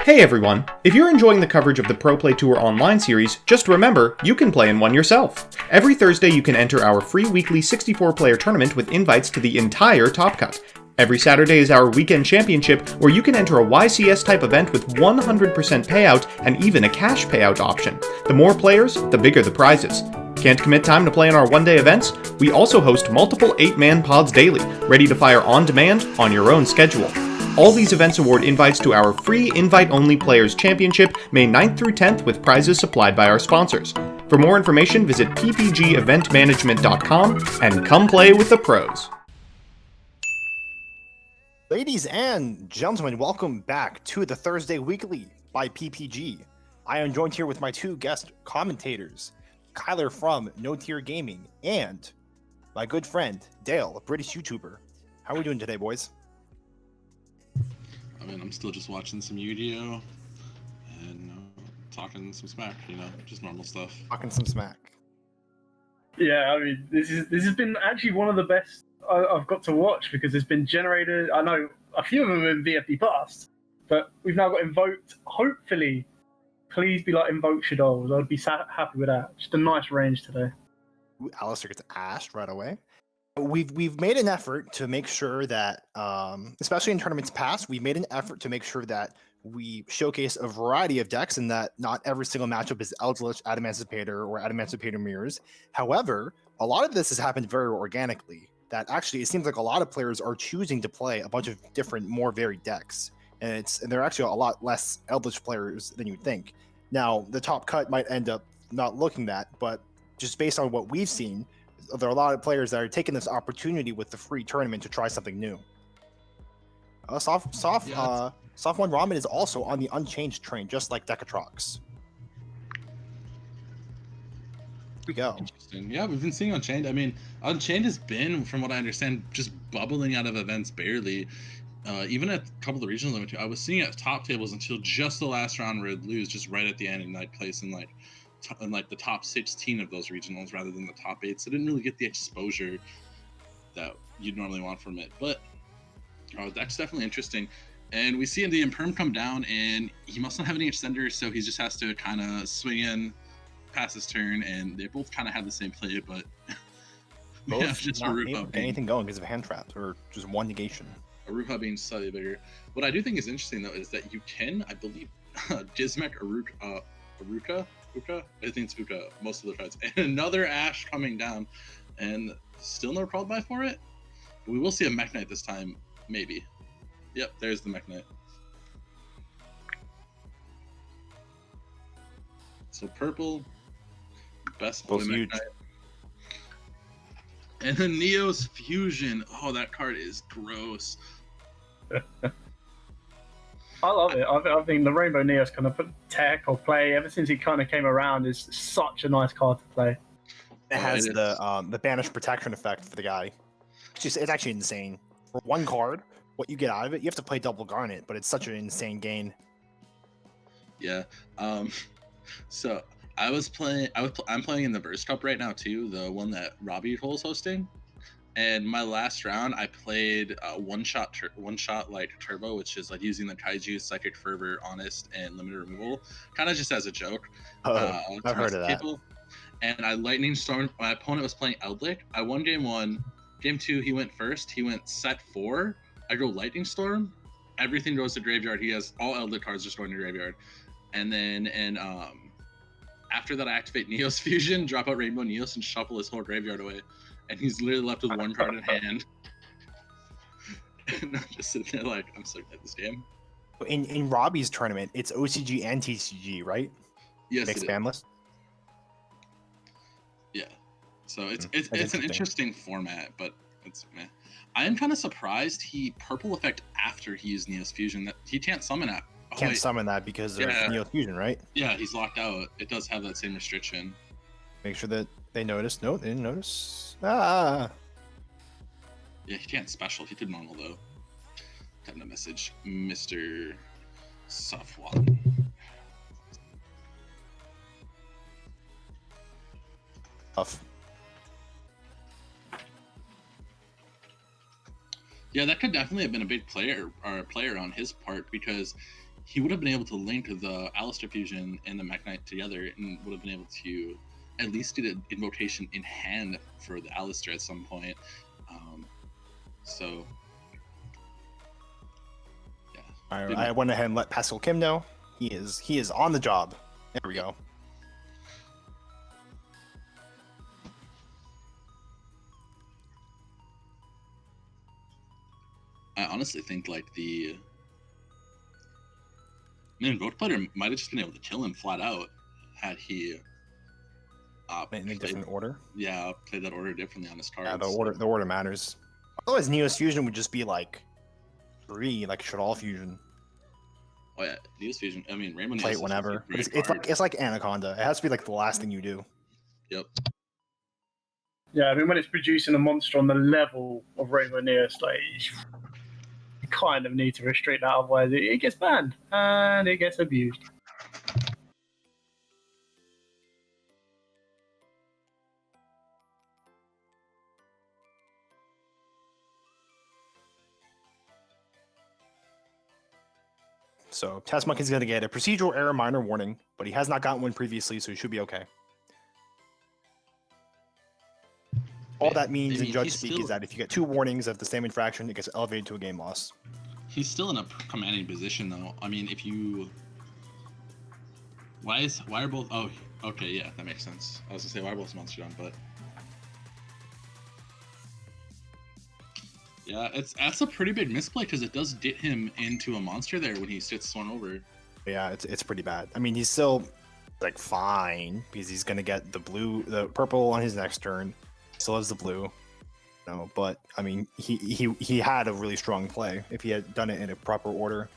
Hey everyone! If you're enjoying the coverage of the Pro Play Tour Online series, just remember, you can play in one yourself. Every Thursday you can enter our free weekly 64-player tournament with invites to the entire Top Cut. Every Saturday is our Weekend Championship, where you can enter a YCS-type event with 100% payout and even a cash payout option. The more players, the bigger the prizes. Can't commit time to play in our one-day events? We also host multiple 8-man pods daily, ready to fire on demand on your own schedule. All these events award invites to our free invite-only Players Championship, May 9th through 10th, with prizes supplied by our sponsors. For more information, visit ppgeventmanagement.com and come play with the pros. Ladies and gentlemen, welcome back to the Thursday Weekly by PPG. I am joined here with my two guest commentators, Kyler from No Tier Gaming and my good friend, Dale, a British YouTuber. How are we doing today, boys? I mean, I'm still just watching some YuGiOh and talking some smack, just normal stuff. Talking some smack. Yeah, I mean, this has been actually one of the best I've got to watch because it's been generated. I know a few of them have been VFD bust, but we've now got Invoked. Hopefully, please be like Invoked YuGiOh. I'd be happy with that. Just a nice range today. Ooh, Alistair gets ashed right away. We've made an effort to make sure that, especially in tournaments past, we've made an effort to make sure that we showcase a variety of decks and that not every single matchup is Eldritch, Adamancipator, or Adamancipator Mirrors. However, a lot of this has happened very organically. That actually, it seems like a lot of players are choosing to play a bunch of different, more varied decks. And there are actually a lot less Eldritch players than you'd think. Now, the top cut might end up not looking that, but just based on what we've seen, there are a lot of players that are taking this opportunity with the free tournament to try something new. Soft One Ramen is also on the Unchained train, just like Decatrox. Here we go. Interesting. Yeah, we've been seeing Unchained. I mean, Unchained has been, from what I understand, just bubbling out of events barely. Even at a couple of the regionals I went to, I was seeing it at top tables until just the last round where it'd lose just right at the end and I'd place in the top 16 of those regionals rather than the top 8, so I didn't really get the exposure that you'd normally want from it. But that's definitely interesting. And we see the Imperm come down, and he must not have any extenders, so he just has to kind of swing in, pass his turn, and they both kind of have the same play, but both just not able to get anything going because of hand traps or just one negation. Aruka being slightly bigger. What I do think is interesting, though, is that you can, I believe, Jizmek Aruka, I think it's Uka, most of the cards. And another Ash coming down, and still no crawled by for it. We will see a Mekk-Knight this time, maybe. Yep, there's the Mekk-Knight. So purple, best boy Mekk-Knight. And then Neo's Fusion. Oh, that card is gross. I love it. I think the Rainbow Neos kind of tech or play ever since it kind of came around is such a nice card to play. It has the Banish Protection effect for the guy. It's actually insane. For one card, what you get out of it, you have to play double Garnet, but it's such an insane gain. Yeah. So I'm playing in the Burst Cup right now too, the one that Robbie is hosting. And my last round, I played one shot like Turbo, which is like using the Kaiju, Psychic Fervor, Honest, and Limited Removal, kind of just as a joke. I've heard of that. And I Lightning Storm. My opponent was playing Eldritch. I won game 1. Game 2, he went first. He went set 4. I go Lightning Storm. Everything goes to graveyard. He has all Eldritch cards just going to graveyard. And then after that, I activate Neos Fusion, drop out Rainbow Neos, and shuffle his whole graveyard away. And he's literally left with one card in hand. And I'm just sitting there like, I'm so good at this game. In Robbie's tournament, it's OCG and TCG, right? Yes, Mixed ban list? Yeah. So it's an interesting format, but it's meh. I am kind of surprised he purple effect after he used Neos Fusion. That he can't summon that. Can't summon that because of Neos Fusion, right? Yeah, he's locked out. It does have that same restriction. Make sure that they notice. No, they didn't notice. Ah. Yeah, he can't special. He did normal though. Got a message, Mr. Safwan. Tough. Yeah, that could definitely have been a big player on his part because he would have been able to link the Alistair fusion and the Mekk-Knight together, and would have been able to at least get an invocation in hand for the Alistair at some point. So yeah, I went ahead and let Pascal Kim know he is on the job. There we go. I honestly think like Invoked player might have just been able to kill him flat out had he In a different order. Yeah, played that order differently on his cards. Yeah, the order matters. Otherwise, Neos fusion would just be like 3, like should all fusion. Oh yeah, Neos fusion. I mean, Rainbow Play Neos it whenever. is a great It's like Anaconda. It has to be like the last thing you do. Yep. Yeah, I mean, when it's producing a monster on the level of Rainbow Neos, like, you kind of need to restrict that, otherwise it gets banned and it gets abused. So Test Monkey's going to get a procedural error minor warning, but he has not gotten one previously, so he should be okay. All that means in judge speak is that if you get 2 warnings of the same infraction, it gets elevated to a game loss. He's still in a commanding position though. I mean, if you why are both oh okay, yeah, that makes sense. I was gonna say why are both monster down, but yeah, that's a pretty big misplay because it does get him into a monster there when he sits one over. Yeah, it's pretty bad. I mean, he's still like fine because he's gonna get the purple on his next turn. Still has the blue. No, but I mean, he had a really strong play if he had done it in a proper order.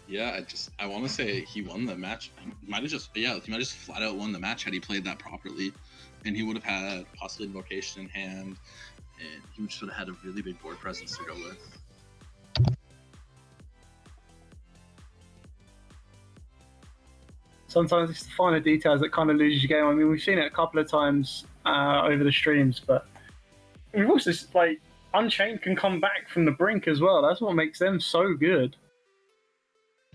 Yeah, I want to say he won the match. He might have just flat out won the match had he played that properly, and he would have had possibly Invocation in hand, and he just would have had a really big board presence to go with. Sometimes it's the finer details that kind of lose your game. I mean, we've seen it a couple of times over the streams, but we've also, like, Unchained can come back from the brink as well. That's what makes them so good.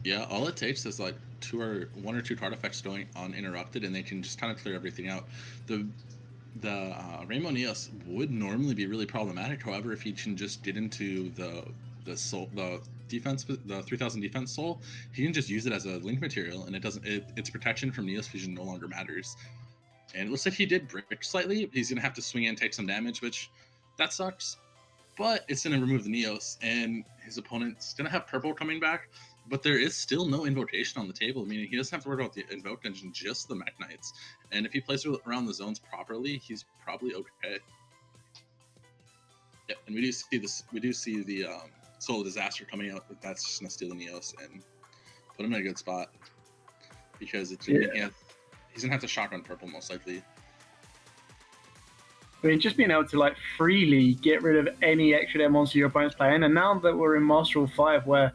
Yeah, all it takes is like 1 or 2 card effects going uninterrupted, and they can just kind of clear everything out. The Rainbow Neos would normally be really problematic. However, if he can just get into the defense, the 3000 defense soul, he can just use it as a link material, and its protection from Neos fusion no longer matters. And it looks like he did brick slightly. He's gonna have to swing in and take some damage, which that sucks. But it's gonna remove the Neos, and his opponent's gonna have purple coming back. But there is still no invocation on the table, meaning he doesn't have to worry about the invoked engine, just the Mekk-Knights. And if he plays around the zones properly, he's probably okay. Yeah, and we do see this. We do see the Soul of Disaster coming out. But that's just gonna steal the Neos and put him in a good spot because he's gonna have to shotgun purple most likely. I mean, just being able to like freely get rid of any extra deck monster your opponent's playing, and now that we're in Master Rule 5, where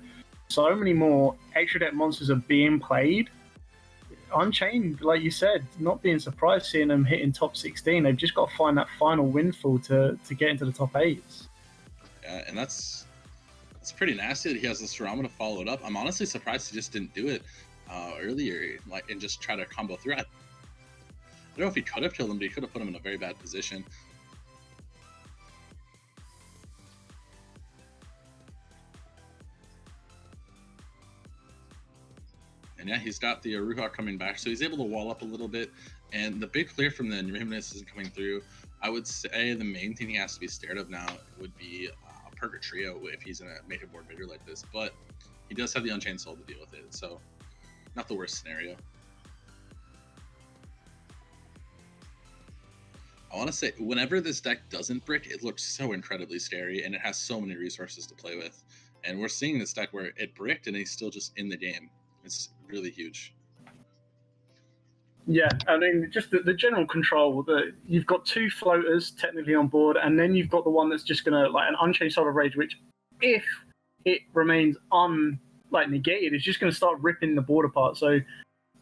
so many more extra deck monsters are being played, Unchained, like you said, not being surprised seeing them hitting top 16. They've just got to find that final windfall to get into the top 8s. Yeah, and that's pretty nasty that he has the Sarama to follow it up. I'm honestly surprised he just didn't do it earlier, like, and just try to combo through it. I don't know if he could have killed him, but he could have put him in a very bad position. And yeah, he's got the Aruha coming back, so he's able to wall up a little bit. And the big clear from the Reminiscence isn't coming through. I would say the main thing he has to be scared of now would be Purgatrio if he's going to make a board bigger like this. But he does have the Unchained Soul to deal with it, so not the worst scenario. I want to say, whenever this deck doesn't brick, it looks so incredibly scary, and it has so many resources to play with. And we're seeing this deck where it bricked, and he's still just in the game. It's really huge. Yeah, I mean, just the general control. You've got 2 floaters technically on board, and then you've got the one that's just going to, like, an Unchained Soul of Rage, which, if it remains negated, it's just going to start ripping the board apart. So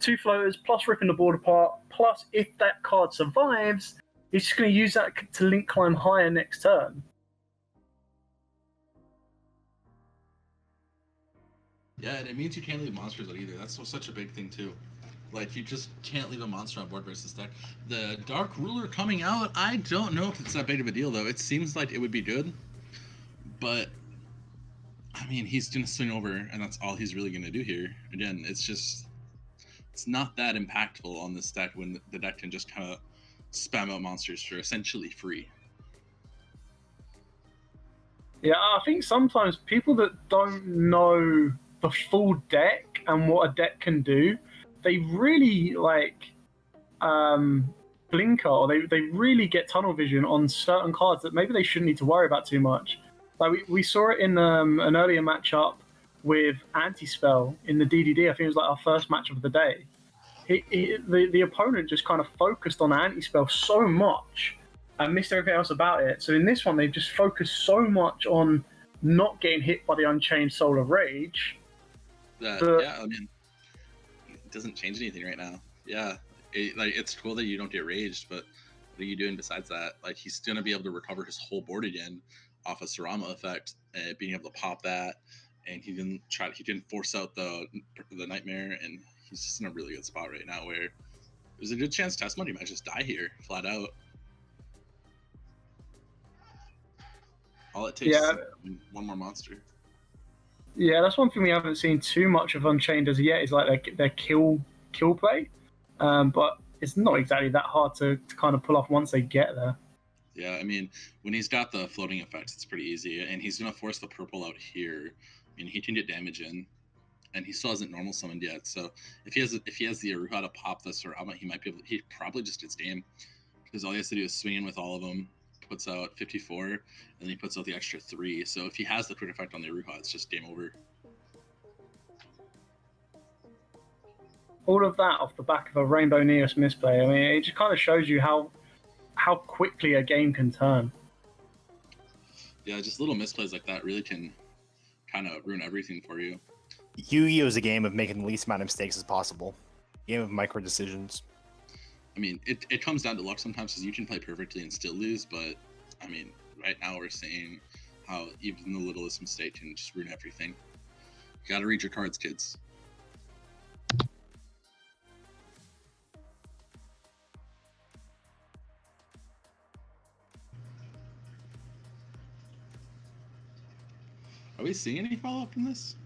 2 floaters, plus ripping the board apart, plus if that card survives, he's just going to use that to link climb higher next turn. Yeah, and it means you can't leave monsters out either. That's such a big thing too. Like, you just can't leave a monster on board versus deck. The Dark Ruler coming out, I don't know if it's that big of a deal though. It seems like it would be good, but I mean, he's gonna swing over, and that's all he's really gonna do here. Again, it's not that impactful on this deck when the deck can just kind of spam out monsters for essentially free. Yeah, I think sometimes people that don't know the full deck and what a deck can do, they really blinker, or they really get tunnel vision on certain cards that maybe they shouldn't need to worry about too much. Like we saw it in an earlier matchup with Anti-Spell in the DDD. I think it was like our first match of the day. The opponent just kind of focused on Anti-Spell so much and missed everything else about it. So in this one, they just focused so much on not getting hit by the Unchained Soul of Rage. Yeah, I mean, it doesn't change anything right now. Yeah, it's cool that you don't get raged, but what are you doing besides that? Like, he's gonna be able to recover his whole board again off a Sarama effect, being able to pop that, and he didn't force out the Nightmare, and he's just in a really good spot right now where there's a good chance Test Money might just die here flat out. All it takes is one more monster. Yeah, that's one thing we haven't seen too much of Unchained as yet, is like their kill play. But it's not exactly that hard to kind of pull off once they get there. Yeah, I mean, when he's got the floating effects, it's pretty easy, and he's gonna force the purple out here. I mean, he can get damage in, and he still hasn't normal summoned yet. So if he has the Aruha to pop the Sarama, he probably just gets game, because all he has to do is swing in with all of them, puts out 54, and then he puts out the extra 3. So if he has the crit effect on the Aruha, it's just game over. All of that off the back of a Rainbow Neos misplay. I mean, it just kind of shows you how quickly a game can turn. Yeah, just little misplays like that really can kind of ruin everything for you. YuGiOh is a game of making the least amount of mistakes as possible. Game of micro decisions. I mean, it comes down to luck sometimes, because you can play perfectly and still lose, but I mean, right now we're seeing how even the littlest mistake can just ruin everything. You gotta read your cards, kids. Are we seeing any follow-up from this?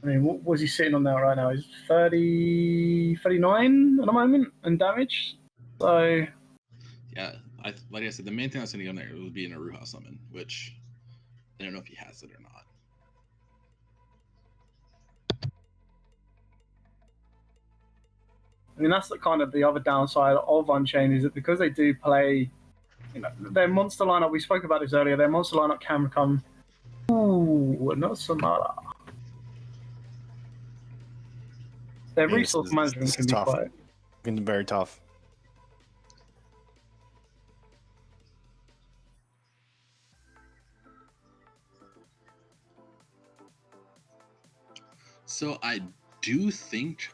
I mean, what was he sitting on now right now? He's 39 at the moment in damage. So yeah, like I said, the main thing that's going to go in there would be an Aruha summon, which I don't know if he has it or not. I mean, that's the kind of the other downside of Unchained, is that because they do play, their monster lineup. We spoke about this earlier. Their monster lineup can become not Sonata. Their resource management can be tough. quite. Can be very tough. So I do think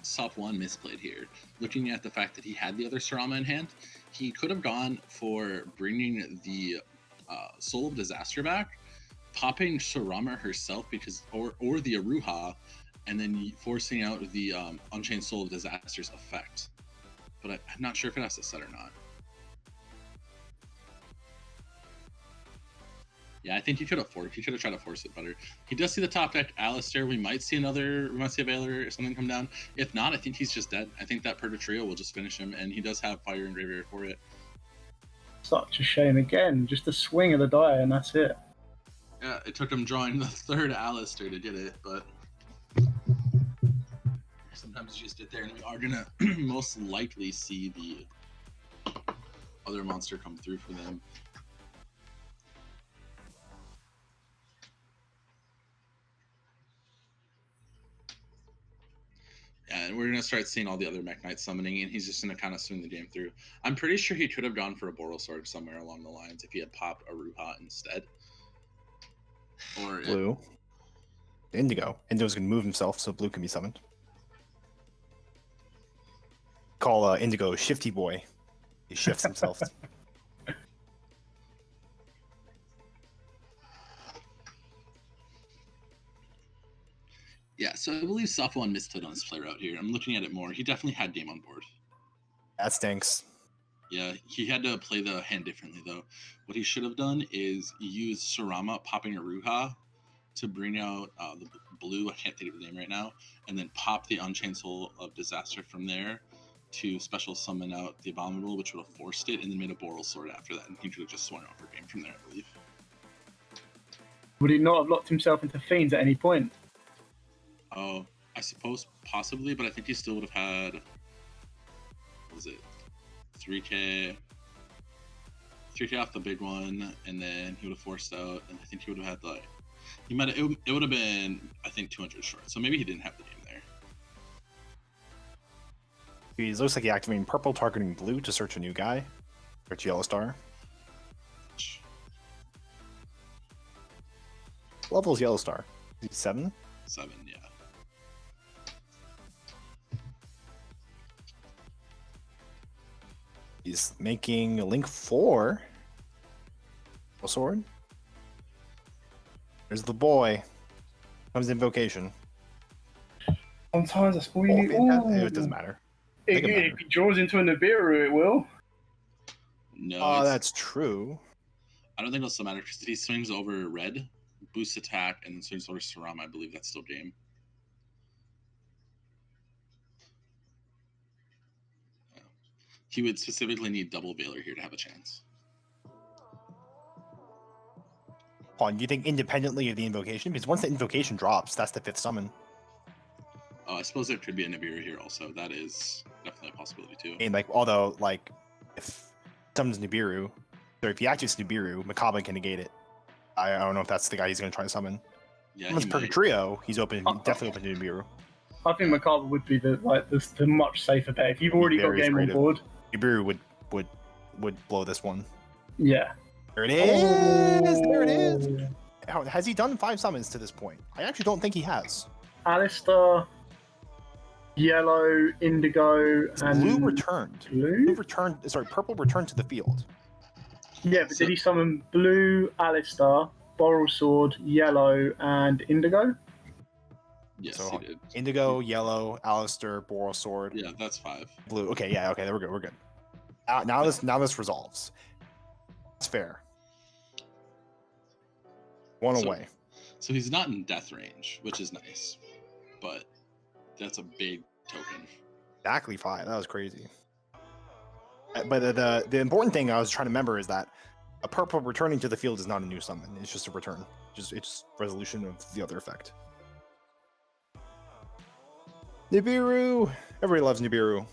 Sop 1 misplayed here. Looking at the fact that he had the other Sarama in hand, he could have gone for bringing the Soul of Disaster back, popping Sarama herself or the Aruha, and then forcing out the Unchained Soul of Disaster's effect. But I'm not sure if it has to set or not. Yeah, I think he could have tried to force it better. He does see the top deck Alistair. We might see a Veiler or something come down. If not, I think he's just dead. I think that Purgatrio will just finish him, and he does have Fire and Graveyard for it. Such a shame again. Just a swing of the die, and that's it. Yeah, it took him drawing the third Alistair to get it, but sometimes you just get there, and we are gonna most likely see the other monster come through for them. Yeah, and we're gonna start seeing all the other Mekk-Knight summoning, and he's just gonna kind of swing the game through. I'm pretty sure he could have gone for a Boral Sword somewhere along the lines if he had popped Aruha instead. Or Blue. Indigo. Indigo's gonna move himself, so blue can be summoned. Call Indigo Shifty Boy. He shifts himself. Yeah, so I believe Safwan misstood on his play route here. I'm looking at it more. He definitely had game on board. That stinks. Yeah, he had to play the hand differently, though. What he should have done is use Sarama popping a Ruha to bring out the blue, I can't think of the name right now, and then pop the Unchained Soul of Disaster from there to special summon out the Abominable, which would have forced it, and then made a Boral Sword after that, and he could have just swung over game from there, I believe. Would he not have locked himself into Fiends at any point? Oh, I suppose possibly, but I think he still would have had, what was it, 3K off the big one, and then he would have forced out, and I think he would have had like, it would have been, I think, 200 short. So maybe he didn't have the game there. He looks like he's activating purple, targeting blue to search a new guy. Search yellow star. What level is yellow star? Is he 7? 7, yeah. He's making a link 4. A sword. There's the boy. Comes Invocation. Sometimes that's all you need. It doesn't matter. If he draws into a Nibiru, it will. No. Oh, that's true. I don't think it'll still matter because if he swings over red, boosts attack, and then swings over Saram, I believe that's still game. Yeah. He would specifically need double Veiler here to have a chance. Do you think independently of the invocation? Because once the invocation drops, that's the 5th summon. Oh, I suppose there could be a Nibiru here also. That is definitely a possibility too. And like, although like, if summons Nibiru, or if he activates Nibiru, Mekk-Knight can negate it. I don't know if that's the guy he's going to try to summon. Yeah, Once per trio, he's definitely open to Nibiru. I think Mekk-Knight would be the much safer bet. If you've already got game on board, Nibiru would blow this one. Yeah. There it is. There it is. Has he done 5 summons to this point? I actually don't think he has. Alistair, yellow, indigo, and blue returned. Blue returned. Sorry, purple returned to the field. Yeah, but did he summon blue, Alistair, Boral Sword, yellow, and indigo? Yes, so, he did. Indigo, yellow, Alistair, Boral Sword. Yeah, that's 5. Blue. Okay, yeah, okay, we're good. We're good. Now this resolves. It's fair. One away. So he's not in death range, which is nice, but that's a big token. Exactly 5. That was crazy. But the important thing I was trying to remember is that a purple returning to the field is not a new summon. It's just a return. It's resolution of the other effect. Nibiru! Everybody loves Nibiru.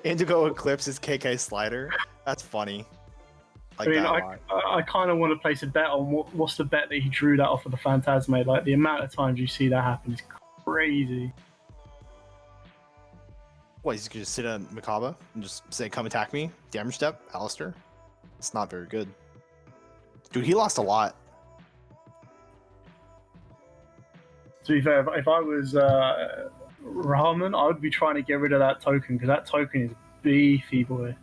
Indigo Eclipse is KK Slider. That's funny. I mean, I kind of want to place a bet on what's the bet that he drew that off of the Phantasme. Like, the amount of times you see that happen is crazy. What, he's gonna sit on Mekk-Knight and just say, come attack me? Damage step? Alistair? It's not very good. Dude, he lost a lot. To be fair, if I was Rahman, I would be trying to get rid of that token, because that token is beefy, boy.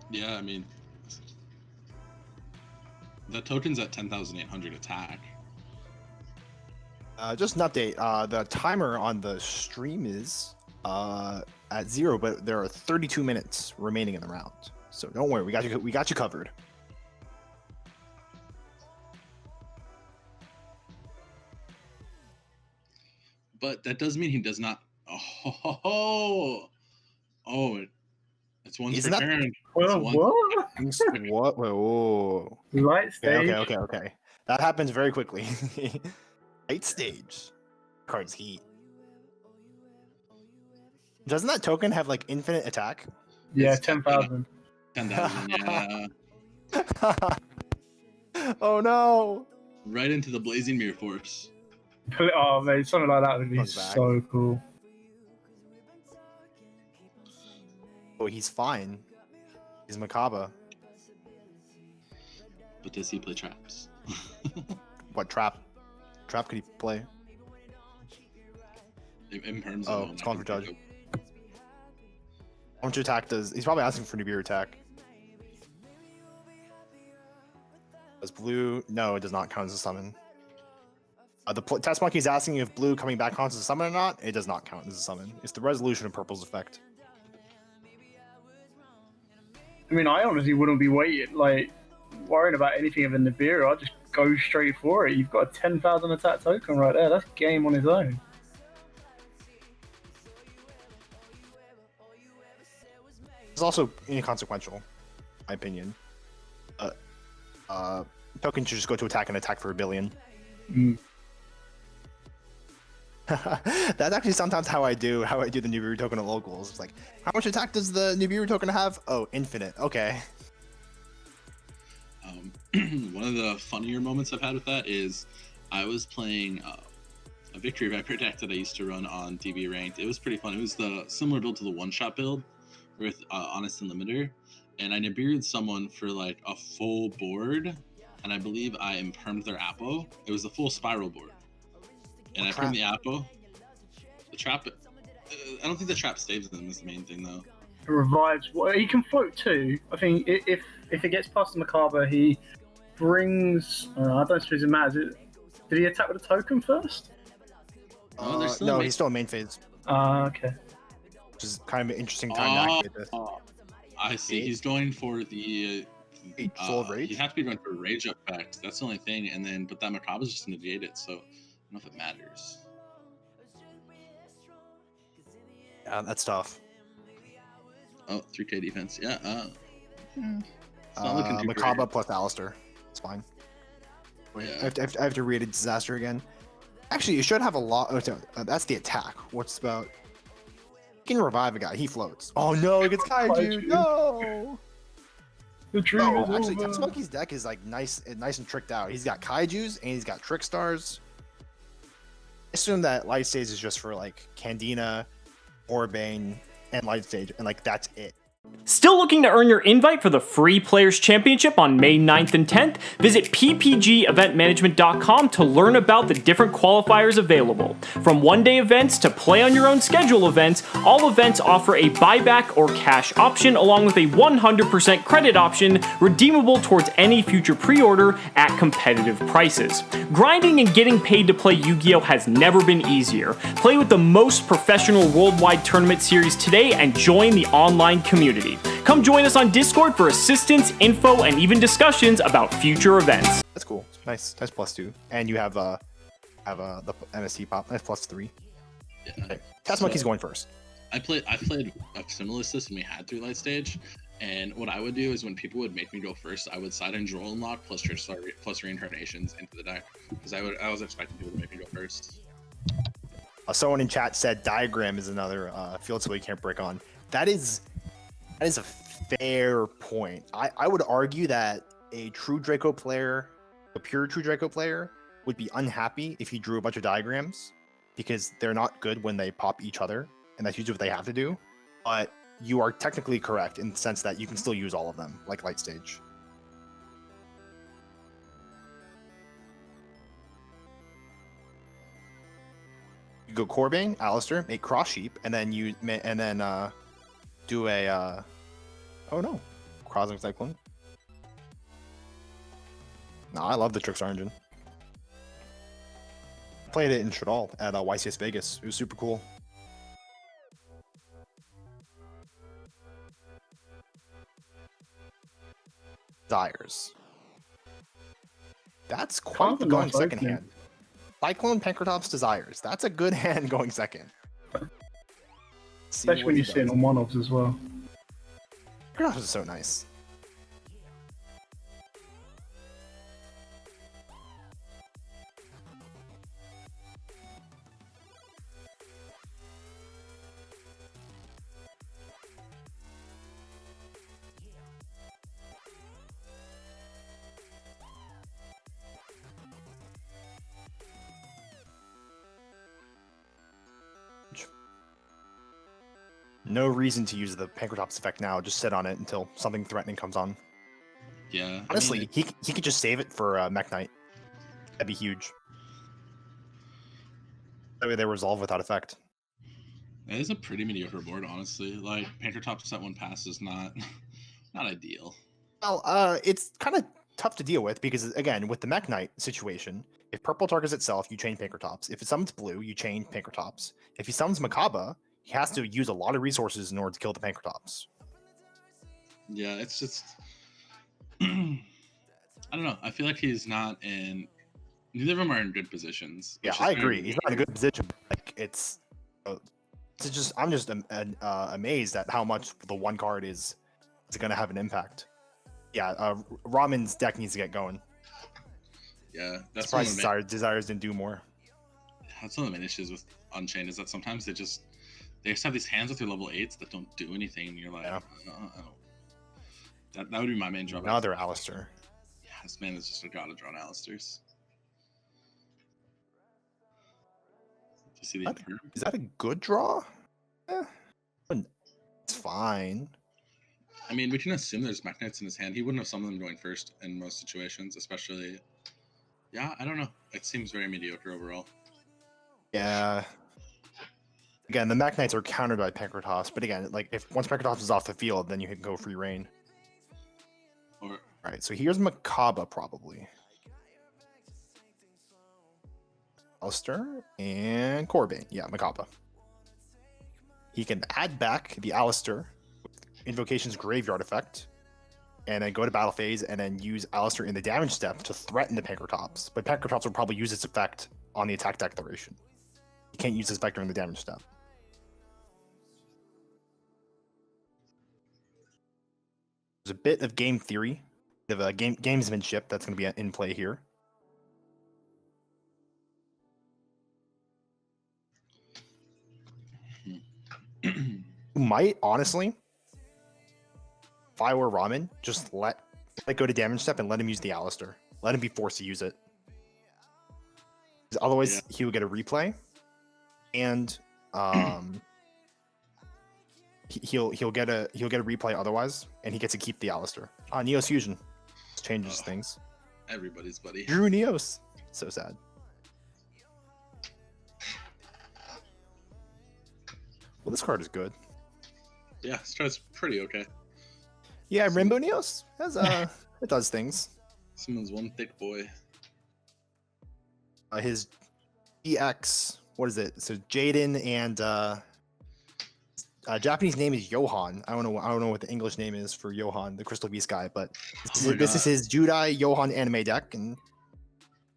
Yeah, I mean, the token's at 10,800 attack. Just an update. The timer on the stream is at 0, but there are 32 minutes remaining in the round. So don't worry, we got you covered. But that does mean he does not. Oh, it's once per turn. Well, what? What? Whoa. Light stage. Okay. That happens very quickly. Light stage. Card's heat. Doesn't that token have like infinite attack? Yeah, 10,000. 10,000, yeah. Oh no! Right into the Blazing Mirror Force. Oh man, something like that would be so cool. Oh, he's fine. He's Mekk-Knight. But does he play traps? What trap? Trap could he play? Imperms. Oh, it's calling for judge. How much attack does? He's probably asking for Nibiru attack. Does blue? No, it does not count as a summon. Test Monkey is asking if blue coming back counts as a summon or not. It does not count as a summon. It's the resolution of purple's effect. I mean, I honestly wouldn't be worrying about anything of a Nibiru. I'd just go straight for it. You've got a 10,000 attack token right there. That's game on its own. It's also inconsequential, in my opinion. Token should just go to attack and attack for 1 billion. Mm. That's actually sometimes how I do the Nibiru token at locals. It's like, how much attack does the Nibiru token have? Oh, infinite. Okay. One of the funnier moments I've had with that is I was playing a Victory Viper deck that I used to run on DB Ranked. It was pretty fun. It was the similar build to the one-shot build with Honest and Limiter, and I Nibiru'd someone for like a full board, and I believe I impermed their Apo. It was the full spiral board, and I permed the Apo. The trap, I don't think the trap saves them is the main thing though. It revives. Well, he can float too. I think if it gets past the Macabre, he brings. I don't suppose it matters. Did he attack with a token first? No, he's still in main phase. Okay. Which is kind of an interesting time to activate this. I see. He's going for the Soul of Rage? He'd have to be going for Rage effect. That's the only thing. And then, but that Macabre is just going to negate it. So I don't know if it matters. Yeah, that's tough. Oh, 3k defense. Yeah. It's not looking too Macabre great. plus Alistair. It's fine. Wait, Yeah. I have to read a disaster again. Actually, you should have a lot. Oh, that's the attack. What's about? You can revive a guy. He floats. Oh no, it gets Kaiju. No. The dream is Actually, over. Test Monkey's deck is like nice and tricked out. He's got Kaijus and he's got Trick Stars. I assume that Light Stage is just for like Candina, Orbane, and Light Stage, and like that's it. Still looking to earn your invite for the Free Players Championship on May 9th and 10th? Visit ppgeventmanagement.com to learn about the different qualifiers available. From one-day events to play-on-your-own-schedule events, all events offer a buyback or cash option along with a 100% credit option redeemable towards any future pre-order at competitive prices. Grinding and getting paid to play Yu-Gi-Oh! Has never been easier. Play with the most professional worldwide tournament series today and join the online community. Come join us on Discord for assistance, info, and even discussions about future events. That's cool. Nice +2, and you have the NST pop. That's +3. Yeah. Okay. Test Monkey's going first. I played a similar system we had through Light Stage, and what I would do is when people would make me go first, I would side and draw and lock plus reincarnations into the deck because I was expecting people to make me go first. Someone in chat said Diagram is another field spell you can't break on. That is a fair point. I would argue that a true Draco player, a pure true Draco player, would be unhappy if he drew a bunch of diagrams because they're not good when they pop each other, and that's usually what they have to do. But you are technically correct in the sense that you can still use all of them, like Light Stage. You go Corbane, Alistair, make Cross Sheep, and then do a oh no, Crossing Cyclone. No, I love the Trickstar engine. Played it in Shadal at YCS Vegas. It was super cool. Desires. That's quite the going second hand. Cyclone Pancratops Desires. That's a good hand going second. Especially when you see it on one-offs as well. Pancratops is so nice. No reason to use the Pancratops effect now. Just sit on it until something threatening comes on. Yeah. Honestly, he could just save it for Mekk-Knight. That'd be huge. That way they resolve without effect. It is a pretty mediocre board, honestly. Like Pancratops at 1 pass is not ideal. Well, it's kind of tough to deal with because again, with the Mekk-Knight situation, If purple targets itself, you chain Pinkertops. If it summons blue, you chain Pinkertops. If he summons Makaba, he has to use a lot of resources in order to kill the Pinkertops. Yeah, it's just I don't know. I feel like he's not in. Neither of them are in good positions. Yeah, I agree. He's not in a good position. Like it's just I'm just amazed at how much the one card is going to have an impact. Yeah, Ramen's deck needs to get going. Yeah, that's why Desires didn't do more. That's one of the main issues with Unchained is that sometimes they just have these hands with their level 8s that don't do anything, and you're like, that would be my main drawback. Another Alistair. Yeah, this man is just a god of drawn Alistairs. You see the Imperm? Is that a good draw? It's fine. I mean, we can assume there's Mekk-Knights in his hand. He wouldn't have some of them going first in most situations, especially. Yeah, I don't know. It seems very mediocre overall. Yeah. Again, the Mekk-Knights are countered by Pinkertops, but again, like if once Pinkertops is off the field, then you can go free reign. Or right, so here's Makaba probably. Alistair and Corbin. Yeah, Makaba. He can add back the Alistair with Invocation's Graveyard effect, and then go to battle phase and then use Alistair in the damage step to threaten the Pinkertops. But Pinkertops will probably use its effect on the attack declaration. You can't use this effect during the damage step. There's a bit of game theory, of gamesmanship that's going to be in play here. Might honestly, if I were Ramen, just let go to damage step and let him use the Alistair. Let him be forced to use it. Otherwise, he would get a replay, and he'll get a replay otherwise, and he gets to keep the Alistair. Neos Fusion changes things. Everybody's buddy. Drew Neos. So sad. Well, this card is good. Yeah, this card's pretty okay. Yeah, Rainbow Neos has it does things. Someone's one thick boy. His EX, what is it? So Jaden and Japanese name is Johan. I don't know what the English name is for Johan, the Crystal Beast guy, but this is his Judai Johan anime deck, and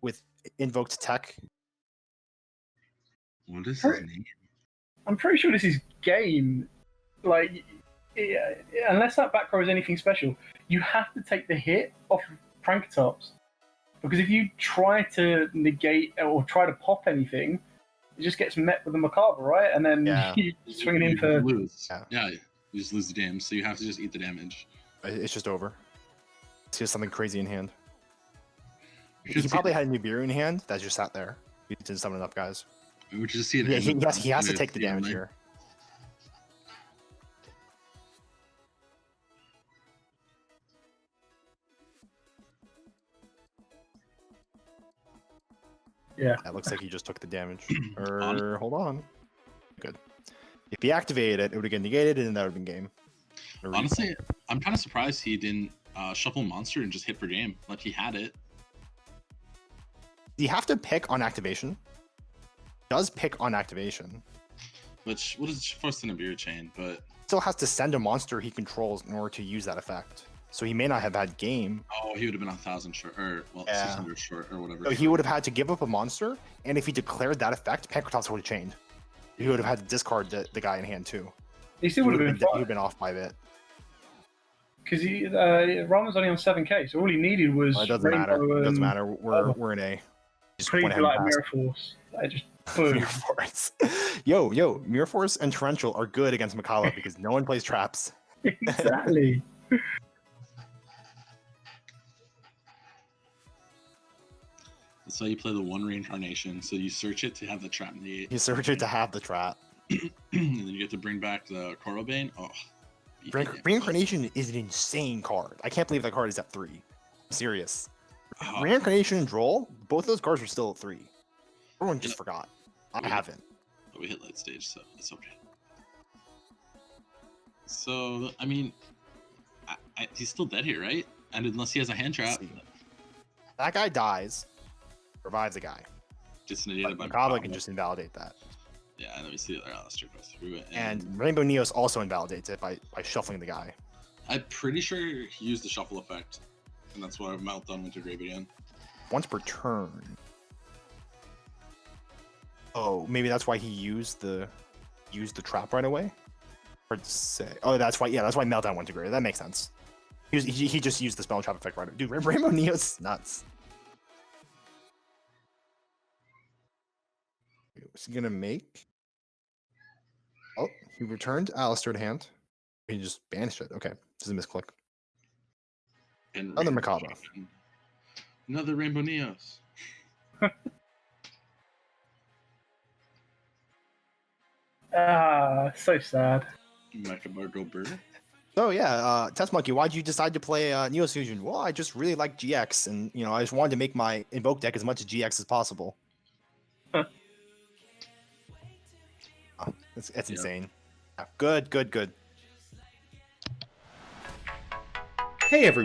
with invoked tech. What is his name? I'm pretty sure this is game. Like, unless that back row is anything special, you have to take the hit off of Prankertops. Because if you try to negate or try to pop anything, it just gets met with a Makaba, right? And then you swing it in for... lose. Yeah, you just lose the game, so you have to just eat the damage. It's just over. It's just something crazy in hand. He probably had a Nibiru in hand that just sat there. He didn't summon enough guys. We would just see it. Yeah, he has to take the damage here. Yeah. It looks like he just took the damage. Hold on. Good. If he activated it, it would have been negated, and that would have been game. Honestly, I'm kind of surprised he didn't shuffle monster and just hit for game. Like he had it. You have to pick on activation. Does pick on activation. Which would have forced the Nibiru chain, but still has to send a monster he controls in order to use that effect. So he may not have had game. Oh, he would have been 1,000 short, or 600 short, or whatever. So he would have had to give up a monster, and if he declared that effect, Pankratops would have chained. He would have had to discard the guy in hand too. He still would have been. He would have been off by a bit. Because Ramen's only on 7k, so all he needed was. It doesn't matter. It doesn't matter. We're in A. Just pretty like Mirror Force. I just boom. Mirror Force. Yo, Mirror Force and Torrential are good against Makala because no one plays traps. Exactly. That's why you play the one reincarnation. So you search it to have the trap negate. You search it to have the trap. And then you get to bring back the Korobane. Oh. Reincarnation is an insane card. I can't believe that card is at 3. I'm serious. Reincarnation and Droll, both those cards are still at 3. Everyone just forgot. I haven't. But we hit late stage, so it's okay. So, I mean, he's still dead here, right? And unless he has a hand trap. That guy dies. revive the guy. Just negated by Makaba can just invalidate that. Yeah, let me see the other Alistair go through it. And Rainbow Neos also invalidates it by shuffling the guy. I'm pretty sure he used the shuffle effect, and that's why Meltdown went to grave again. Once per turn. Oh, maybe that's why he used the trap right away. Or say, oh, that's why. Yeah, that's why Meltdown went to grave. That makes sense. He just used the spell trap effect right away. Dude, Rainbow Neos is nuts. What's he gonna make? Oh, he returned Alistair to hand. He just banished it. Okay, this is a misclick. And Another Rainbow Makaba. Champion. Another Rainbow Neos. So sad. Mekabargo Bird. So yeah, Test Monkey, why'd you decide to play Neos Fusion? Well, I just really like GX, and I just wanted to make my Invoke deck as much as GX as possible. Huh. It's Yep. insane. Yeah, good. Hey everyone.